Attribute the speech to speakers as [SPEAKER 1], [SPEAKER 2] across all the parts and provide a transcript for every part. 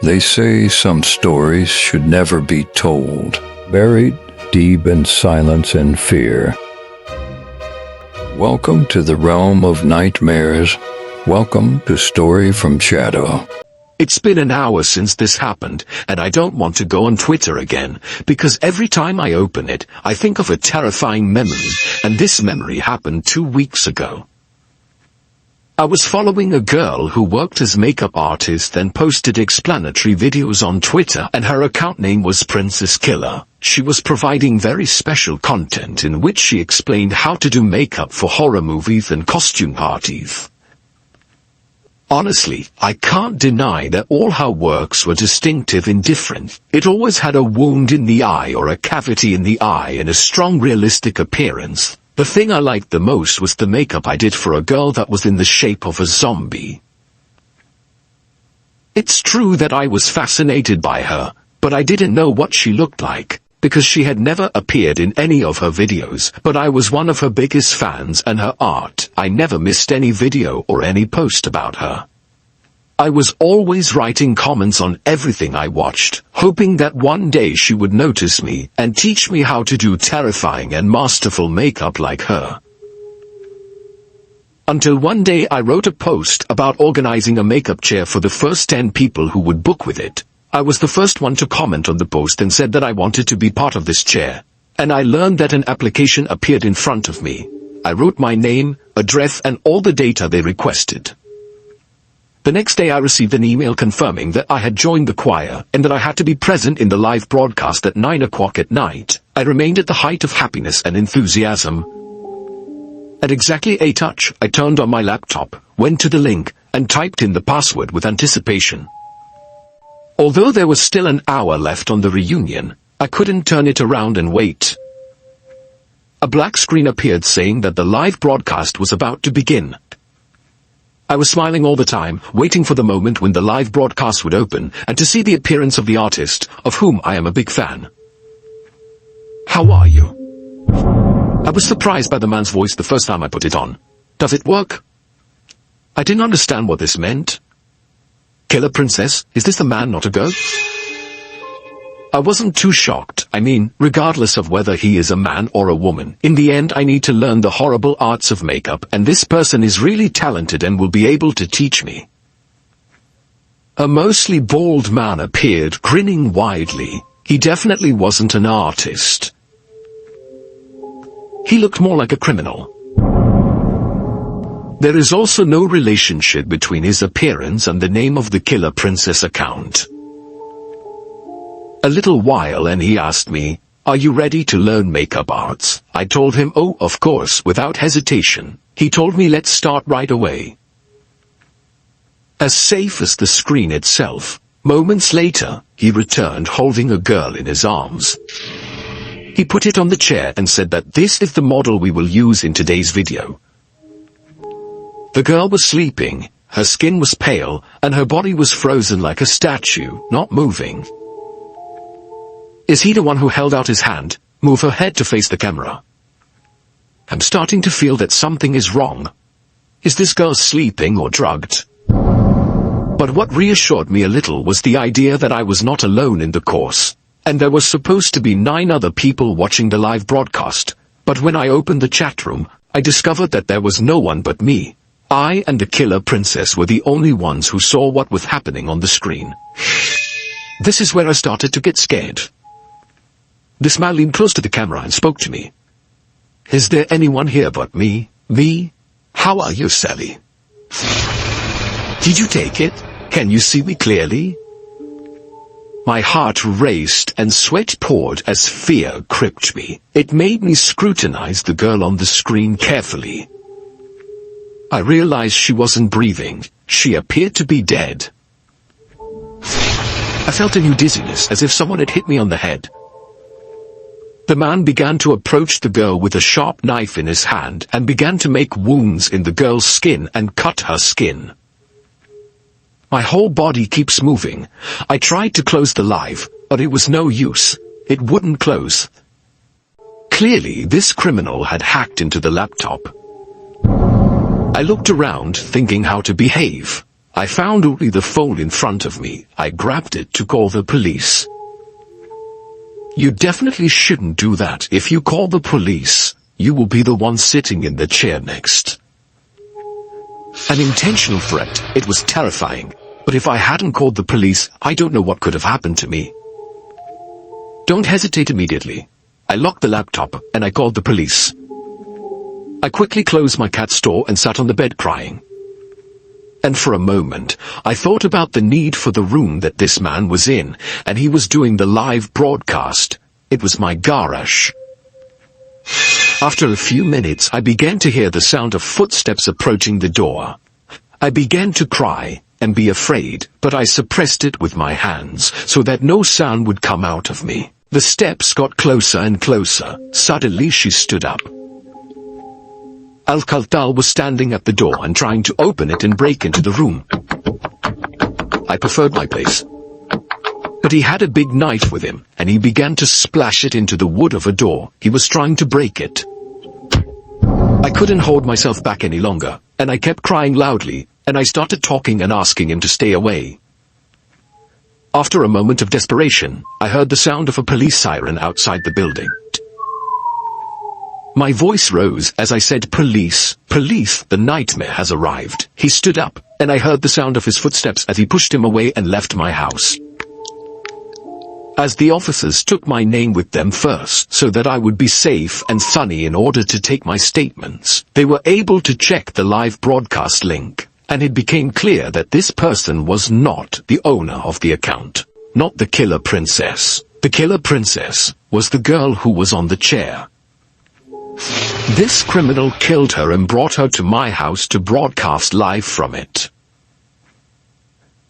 [SPEAKER 1] They say some stories should never be told, buried deep in silence and fear. Welcome to the realm of nightmares. Welcome to Story from Shadow.
[SPEAKER 2] It's been an hour since this happened, and I don't want to go on Twitter again, because every time I open it, I think of a terrifying memory, and this memory happened 2 weeks ago. I was following a girl who worked as makeup artist and posted explanatory videos on Twitter, and her account name was Princess Killer. She was providing very special content in which she explained how to do makeup for horror movies and costume parties. Honestly, I can't deny that all her works were distinctive and different. It always had a wound in the eye or a cavity in the eye and a strong realistic appearance. The thing I liked the most was the makeup I did for a girl that was in the shape of a zombie. It's true that I was fascinated by her, but I didn't know what she looked like, because she had never appeared in any of her videos, but I was one of her biggest fans and her art. I never missed any video or any post about her. I was always writing comments on everything I watched, hoping that one day she would notice me and teach me how to do terrifying and masterful makeup like her. Until one day I wrote a post about organizing a makeup chair for the first 10 people who would book with it. I was the first one to comment on the post and said that I wanted to be part of this chair. And I learned that an application appeared in front of me. I wrote my name, address and all the data they requested. The next day I received an email confirming that I had joined the choir and that I had to be present in the live broadcast at 9 o'clock at night. I remained at the height of happiness and enthusiasm. At exactly 8:00, I turned on my laptop, went to the link, and typed in the password with anticipation. Although there was still an hour left on the reunion, I couldn't turn it around and wait. A black screen appeared saying that the live broadcast was about to begin. I was smiling all the time, waiting for the moment when the live broadcast would open, and to see the appearance of the artist, of whom I am a big fan. "How are you?" I was surprised by the man's voice the first time I put it on. "Does it work?" I didn't understand what this meant. "Killer Princess, is this a man, not a girl?" I wasn't too shocked. I mean, regardless of whether he is a man or a woman, in the end I need to learn the horrible arts of makeup, and this person is really talented and will be able to teach me. A mostly bald man appeared, grinning widely. He definitely wasn't an artist. He looked more like a criminal. There is also no relationship between his appearance and the name of the Killer Princess account. A little while and he asked me, "Are you ready to learn makeup arts?" I told him, "Oh, of course," without hesitation. He told me, "Let's start right away." As safe as the screen itself. Moments later, he returned holding a girl in his arms. He put it on the chair and said that this is the model we will use in today's video. The girl was sleeping, her skin was pale, and her body was frozen like a statue, not moving. Is he the one who held out his hand? Move her head to face the camera. I'm starting to feel that something is wrong. Is this girl sleeping or drugged? But what reassured me a little was the idea that I was not alone in the course. And there was supposed to be 9 other people watching the live broadcast. But when I opened the chat room, I discovered that there was no one but me. I and the Killer Princess were the only ones who saw what was happening on the screen. This is where I started to get scared. This man leaned close to the camera and spoke to me. "Is there anyone here but me? Me? How are you, Sally? Did you take it? Can you see me clearly?" My heart raced and sweat poured as fear gripped me. It made me scrutinize the girl on the screen carefully. I realized she wasn't breathing. She appeared to be dead. I felt a new dizziness, as if someone had hit me on the head. The man began to approach the girl with a sharp knife in his hand and began to make wounds in the girl's skin and cut her skin. My whole body keeps moving. I tried to close the live, but it was no use. It wouldn't close. Clearly, this criminal had hacked into the laptop. I looked around, thinking how to behave. I found only the phone in front of me. I grabbed it to call the police. You definitely shouldn't do that. If you call the police, you will be the one sitting in the chair next. An intentional threat. It was terrifying. But if I hadn't called the police, I don't know what could have happened to me. Don't hesitate immediately. I locked the laptop and I called the police. I quickly closed my cat's door and sat on the bed crying. And for a moment, I thought about the need for the room that this man was in, and he was doing the live broadcast. It was my garage. After a few minutes, I began to hear the sound of footsteps approaching the door. I began to cry and be afraid, but I suppressed it with my hands so that no sound would come out of me. The steps got closer and closer. Suddenly she stood up. Al-Khaltal was standing at the door and trying to open it and break into the room. I preferred my place. But he had a big knife with him, and he began to splash it into the wood of a door. He was trying to break it. I couldn't hold myself back any longer, and I kept crying loudly, and I started talking and asking him to stay away. After a moment of desperation, I heard the sound of a police siren outside the building. My voice rose as I said, "Police, police, the nightmare has arrived." He stood up, and I heard the sound of his footsteps as he pushed him away and left my house. As the officers took my name with them first, so that I would be safe and sunny in order to take my statements, they were able to check the live broadcast link, and it became clear that this person was not the owner of the account, not the killer princess. The killer princess was the girl who was on the chair. This criminal killed her and brought her to my house to broadcast live from it.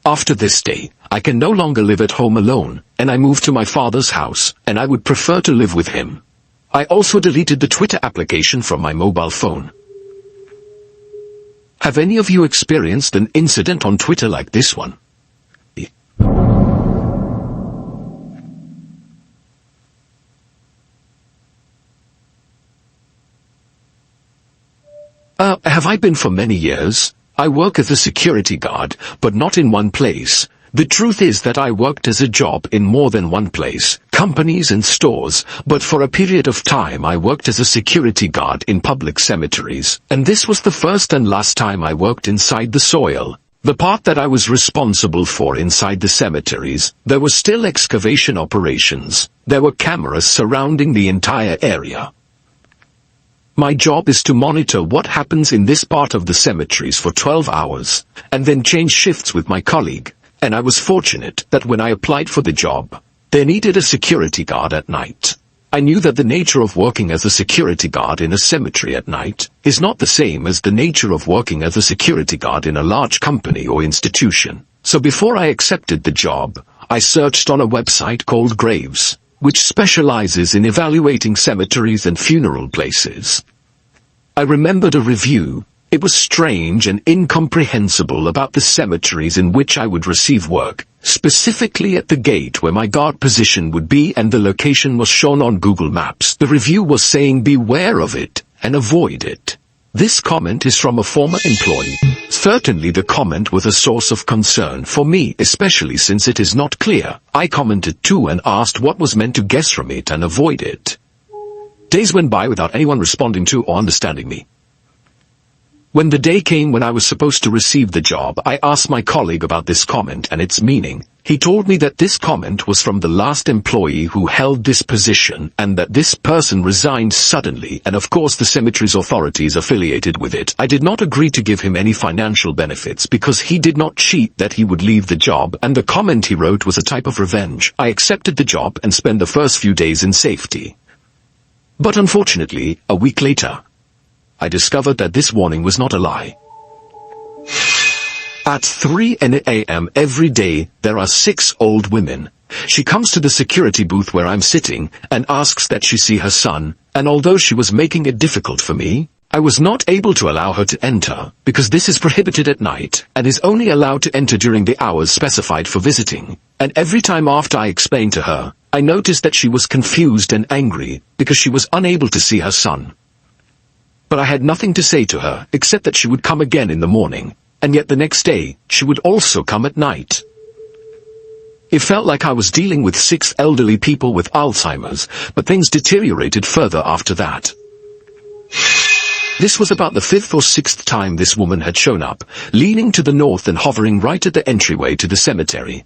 [SPEAKER 2] After this day, I can no longer live at home alone, and I moved to my father's house, and I would prefer to live with him. I also deleted the Twitter application from my mobile phone. Have any of you experienced an incident on Twitter like this one? Have I been for many years? I work as a security guard, but not in one place. The truth is that I worked as a job in more than one place, companies and stores, but for a period of time I worked as a security guard in public cemeteries, and this was the first and last time I worked inside the soil. The part that I was responsible for inside the cemeteries, there were still excavation operations. There were cameras surrounding the entire area. My job is to monitor what happens in this part of the cemeteries for 12 hours, and then change shifts with my colleague, and I was fortunate that when I applied for the job, they needed a security guard at night. I knew that the nature of working as a security guard in a cemetery at night is not the same as the nature of working as a security guard in a large company or institution. So before I accepted the job, I searched on a website called Graves, which specializes in evaluating cemeteries and funeral places. I remembered a review. It was strange and incomprehensible about the cemeteries in which I would receive work, specifically at the gate where my guard position would be, and the location was shown on Google Maps. The review was saying beware of it and avoid it. This comment is from a former employee. Certainly the comment was a source of concern for me, especially since it is not clear. I commented too and asked what was meant to guess from it and avoid it. Days went by without anyone responding to or understanding me. When the day came when I was supposed to receive the job, I asked my colleague about this comment and its meaning. He told me that this comment was from the last employee who held this position, and that this person resigned suddenly, and of course the cemetery's authorities affiliated with it. I did not agree to give him any financial benefits because he did not cheat that he would leave the job, and the comment he wrote was a type of revenge. I accepted the job and spent the first few days in safety. But unfortunately, a week later, I discovered that this warning was not a lie. At 3 a.m. every day, there are 6 old women. She comes to the security booth where I'm sitting and asks that she see her son, and although she was making it difficult for me, I was not able to allow her to enter, because this is prohibited at night, and is only allowed to enter during the hours specified for visiting. And every time after I explained to her, I noticed that she was confused and angry, because she was unable to see her son. But I had nothing to say to her, except that she would come again in the morning. and yet the next day, she would also come at night. It felt like I was dealing with 6 elderly people with Alzheimer's, but things deteriorated further after that. This was about the 5th or 6th time this woman had shown up, leaning to the north and hovering right at the entryway to the cemetery.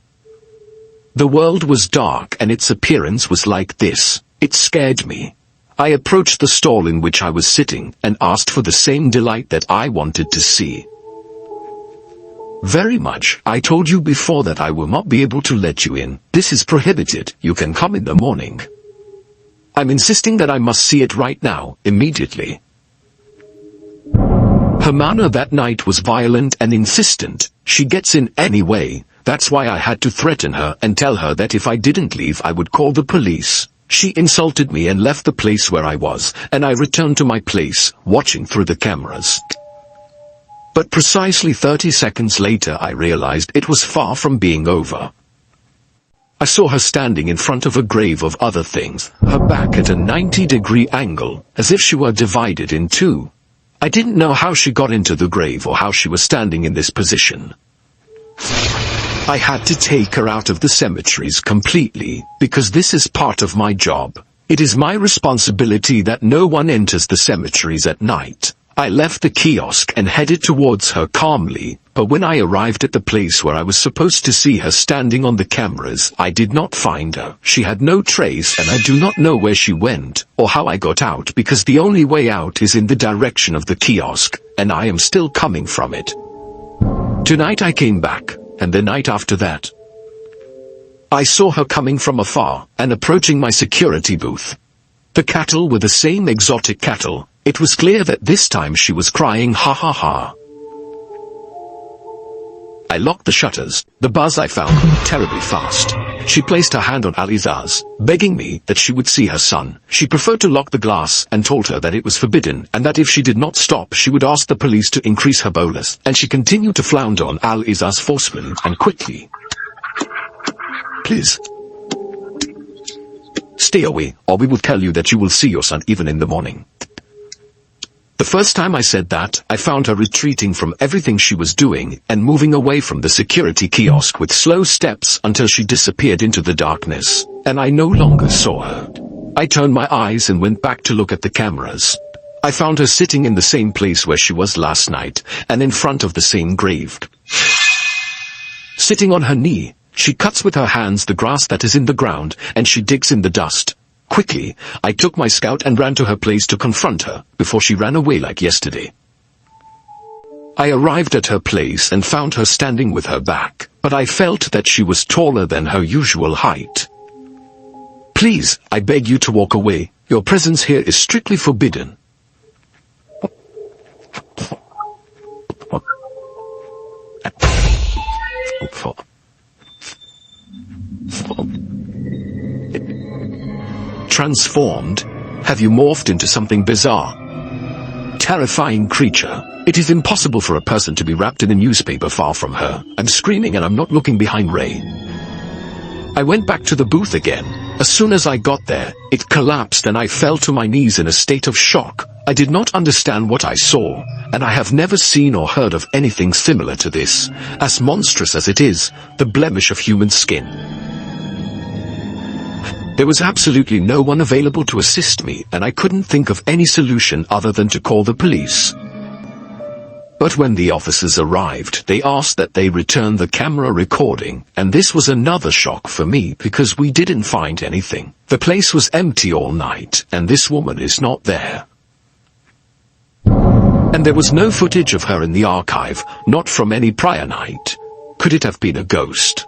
[SPEAKER 2] The world was dark and its appearance was like this. It scared me. I approached the stall in which I was sitting and asked for the same delight that I wanted to see. Very much. I told you before that I will not be able to let you in. This is prohibited. You can come in the morning. I'm insisting that I must see it right now, immediately. Her manner that night was violent and insistent. She gets in anyway. That's why I had to threaten her and tell her that if I didn't leave I would call the police. She insulted me and left the place where I was, and I returned to my place, watching through the cameras. But precisely 30 seconds later I realized it was far from being over. I saw her standing in front of a grave of other things, her back at a 90-degree angle, as if she were divided in two. I didn't know how she got into the grave or how she was standing in this position. I had to take her out of the cemeteries completely, because this is part of my job. It is my responsibility that no one enters the cemeteries at night. I left the kiosk and headed towards her calmly, but when I arrived at the place where I was supposed to see her standing on the cameras, I did not find her. She had no trace, and I do not know where she went, or how I got out, because the only way out is in the direction of the kiosk, and I am still coming from it. Tonight I came back, and the night after that. I saw her coming from afar, and approaching my security booth. The cattle were the same exotic cattle. It was clear that this time she was crying ha ha ha. I locked the shutters. The buzz I found terribly fast. She placed her hand on Aliza's, begging me that she would see her son. She preferred to lock the glass and told her that it was forbidden, and that if she did not stop she would ask the police to increase her bolus, and she continued to flounder on Aliza's forcefully and quickly. Please. Stay away, or we will tell you that you will see your son even in the morning. The first time I said that, I found her retreating from everything she was doing and moving away from the security kiosk with slow steps until she disappeared into the darkness, and I no longer saw her. I turned my eyes and went back to look at the cameras. I found her sitting in the same place where she was last night, and in front of the same grave. Sitting on her knee, she cuts with her hands the grass that is in the ground, and she digs in the dust. Quickly, I took my scout and ran to her place to confront her, before she ran away like yesterday. I arrived at her place and found her standing with her back, but I felt that she was taller than her usual height. Please, I beg you to walk away. Your presence here is strictly forbidden. Transformed? Have you morphed into something bizarre? Terrifying creature. It is impossible for a person to be wrapped in a newspaper far from her. I'm screaming and I'm not looking behind Ray. I went back to the booth again. As soon as I got there, it collapsed and I fell to my knees in a state of shock. I did not understand what I saw, and I have never seen or heard of anything similar to this. As monstrous as it is, the blemish of human skin. There was absolutely no one available to assist me, and I couldn't think of any solution other than to call the police. But when the officers arrived, they asked that they return the camera recording, and this was another shock for me because we didn't find anything. The place was empty all night, and this woman is not there. And there was no footage of her in the archive, not from any prior night. Could it have been a ghost?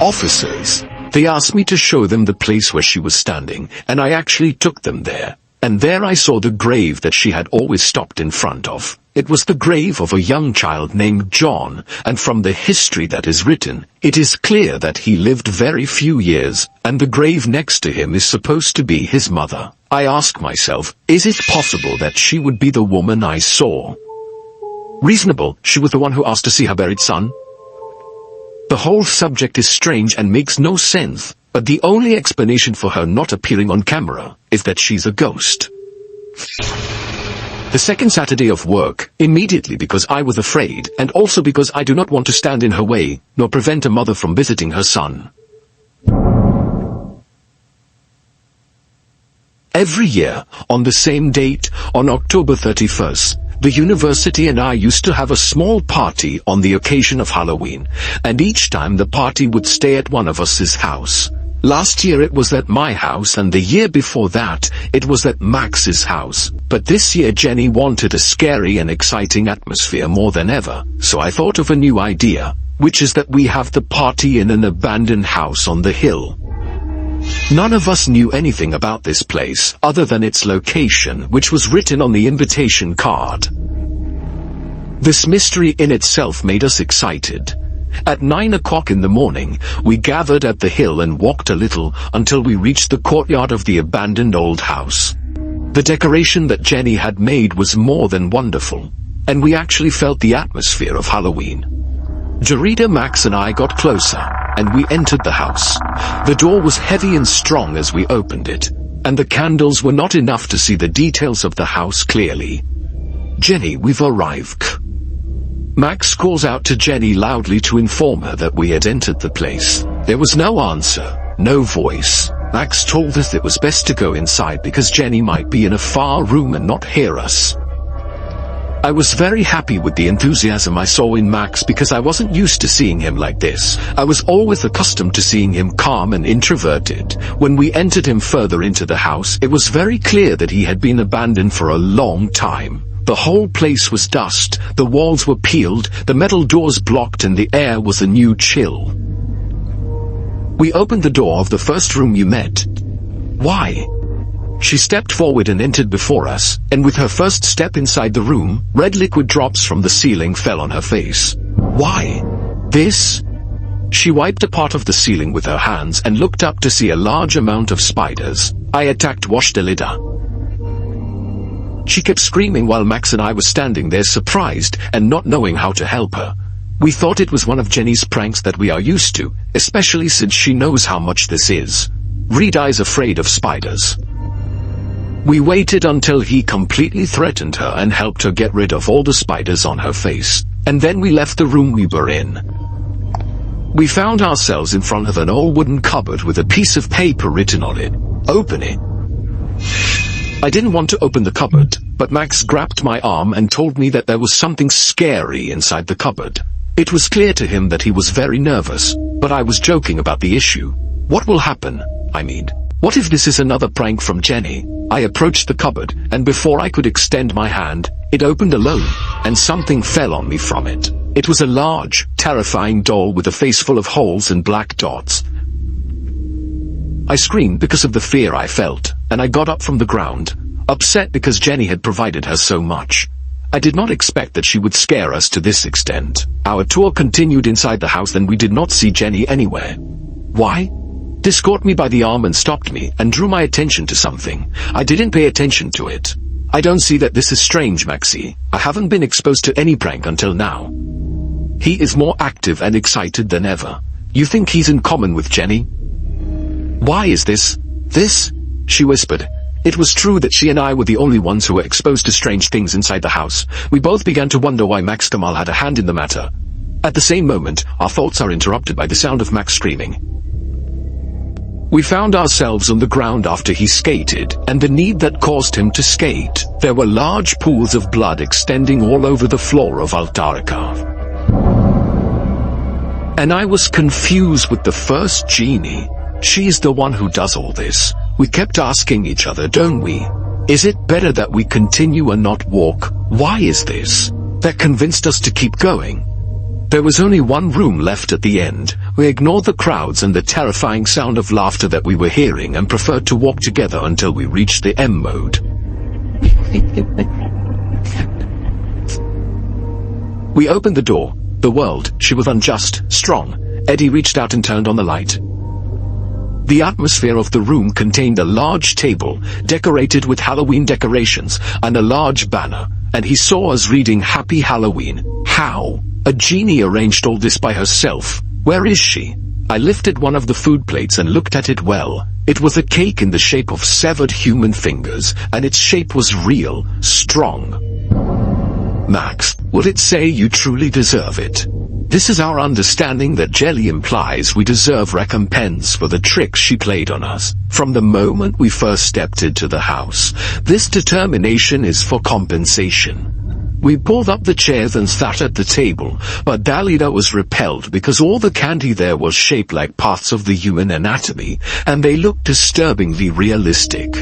[SPEAKER 2] Officers. They asked me to show them the place where she was standing, and I actually took them there. And there I saw the grave that she had always stopped in front of. It was the grave of a young child named John, and from the history that is written, it is clear that he lived very few years, and the grave next to him is supposed to be his mother. I ask myself, is it possible that she would be the woman I saw? Reasonable, she was the one who asked to see her buried son. The whole subject is strange and makes no sense, but the only explanation for her not appearing on camera is that she's a ghost. The second Saturday of work, immediately because I was afraid, and also because I do not want to stand in her way, nor prevent a mother from visiting her son. Every year, on the same date, on October 31st, the university and I used to have a small party on the occasion of Halloween, and each time the party would stay at one of us's house. Last year it was at my house, and the year before that, it was at Max's house. But this year Jenny wanted a scary and exciting atmosphere more than ever, so I thought of a new idea, which is that we have the party in an abandoned house on the hill. None of us knew anything about this place, other than its location, which was written on the invitation card. This mystery in itself made us excited. At 9 o'clock in the morning, we gathered at the hill and walked a little until we reached the courtyard of the abandoned old house. The decoration that Jenny had made was more than wonderful, and we actually felt the atmosphere of Halloween. Jarida, Max and I got closer, and we entered the house. The door was heavy and strong as we opened it, and the candles were not enough to see the details of the house clearly. "Jenny, we've arrived." Max calls out to Jenny loudly to inform her that we had entered the place. There was no answer, no voice. Max told us it was best to go inside because Jenny might be in a far room and not hear us. I was very happy with the enthusiasm I saw in Max because I wasn't used to seeing him like this. I was always accustomed to seeing him calm and introverted. When we entered him further into the house, it was very clear that he had been abandoned for a long time. The whole place was dust, the walls were peeled, the metal doors blocked, and the air was a new chill. We opened the door of the first room you met. "Why?" She stepped forward and entered before us, and with her first step inside the room, red liquid drops from the ceiling fell on her face. "Why? This?" She wiped a part of the ceiling with her hands and looked up to see a large amount of spiders. "I attacked Washdelida." She kept screaming while Max and I were standing there surprised and not knowing how to help her. We thought it was one of Jenny's pranks that we are used to, especially since she knows how much this is. Rita is afraid of spiders. We waited until he completely threatened her and helped her get rid of all the spiders on her face, and then we left the room we were in. We found ourselves in front of an old wooden cupboard with a piece of paper written on it. "Open it." I didn't want to open the cupboard, but Max grabbed my arm and told me that there was something scary inside the cupboard. It was clear to him that he was very nervous, but I was joking about the issue. What will happen? I mean, what if this is another prank from Jenny? I approached the cupboard, and before I could extend my hand, it opened alone, and something fell on me from it. It was a large, terrifying doll with a face full of holes and black dots. I screamed because of the fear I felt, and I got up from the ground, upset because Jenny had provided her so much. I did not expect that she would scare us to this extent. Our tour continued inside the house, and we did not see Jenny anywhere. Why? This caught me by the arm and stopped me, and drew my attention to something. I didn't pay attention to it. "I don't see that this is strange, Maxie. I haven't been exposed to any prank until now." He is more active and excited than ever. You think he's in common with Jenny? "Why is this? This?" she whispered. It was true that she and I were the only ones who were exposed to strange things inside the house. We both began to wonder why Max Kamal had a hand in the matter. At the same moment, our thoughts are interrupted by the sound of Max screaming. We found ourselves on the ground after he skated, and the need that caused him to skate. There were large pools of blood extending all over the floor of Altarica. And I was confused with the first genie. She's the one who does all this. We kept asking each other, don't we? Is it better that we continue and not walk? Why is this? That convinced us to keep going. There was only one room left at the end. We ignored the crowds and the terrifying sound of laughter that we were hearing and preferred to walk together until we reached the M mode. We opened the door. The world, she was unjust, strong. Eddie reached out and turned on the light. The atmosphere of the room contained a large table, decorated with Halloween decorations, and a large banner, and he saw us reading Happy Halloween. How? A genie arranged all this by herself. Where is she? I lifted one of the food plates and looked at it well. It was a cake in the shape of severed human fingers, and its shape was real, strong. Max, will it say you truly deserve it? This is our understanding that Jelly implies we deserve recompense for the tricks she played on us. From the moment we first stepped into the house, this determination is for compensation. We pulled up the chairs and sat at the table, but Dalida was repelled because all the candy there was shaped like parts of the human anatomy, and they looked disturbingly realistic.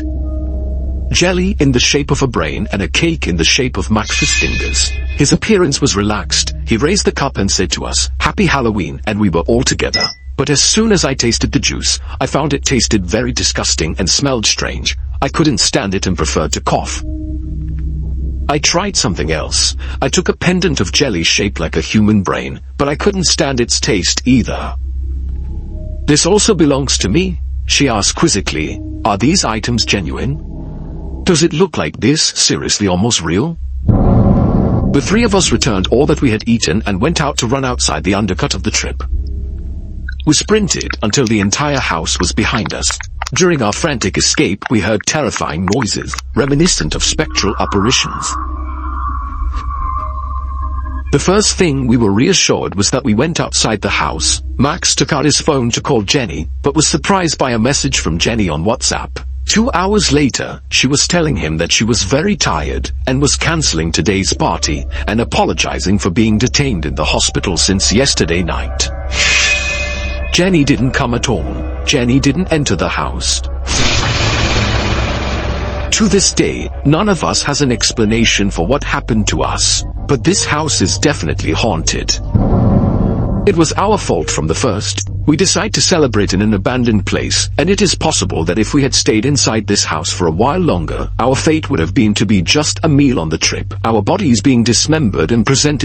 [SPEAKER 2] Jelly in the shape of a brain and a cake in the shape of Max's fingers. His appearance was relaxed. He raised the cup and said to us, "Happy Halloween," and we were all together. But as soon as I tasted the juice, I found it tasted very disgusting and smelled strange. I couldn't stand it and preferred to cough. I tried something else. I took a pendant of jelly shaped like a human brain, but I couldn't stand its taste either. "This also belongs to me?" she asked quizzically. "Are these items genuine? Does it look like this, seriously almost real?" The three of us returned all that we had eaten and went out to run outside the undercut of the trip. We sprinted until the entire house was behind us. During our frantic escape, we heard terrifying noises, reminiscent of spectral apparitions. The first thing we were reassured was that we went outside the house. Max took out his phone to call Jenny, but was surprised by a message from Jenny on WhatsApp. 2 hours later, she was telling him that she was very tired and was canceling today's party and apologizing for being detained in the hospital since yesterday night. Jenny didn't come at all. Jenny didn't enter the house. To this day, none of us has an explanation for what happened to us, but this house is definitely haunted. It was our fault from the first. We decided to celebrate in an abandoned place, and it is possible that if we had stayed inside this house for a while longer, our fate would have been to be just a meal on the trip, our bodies being dismembered and presented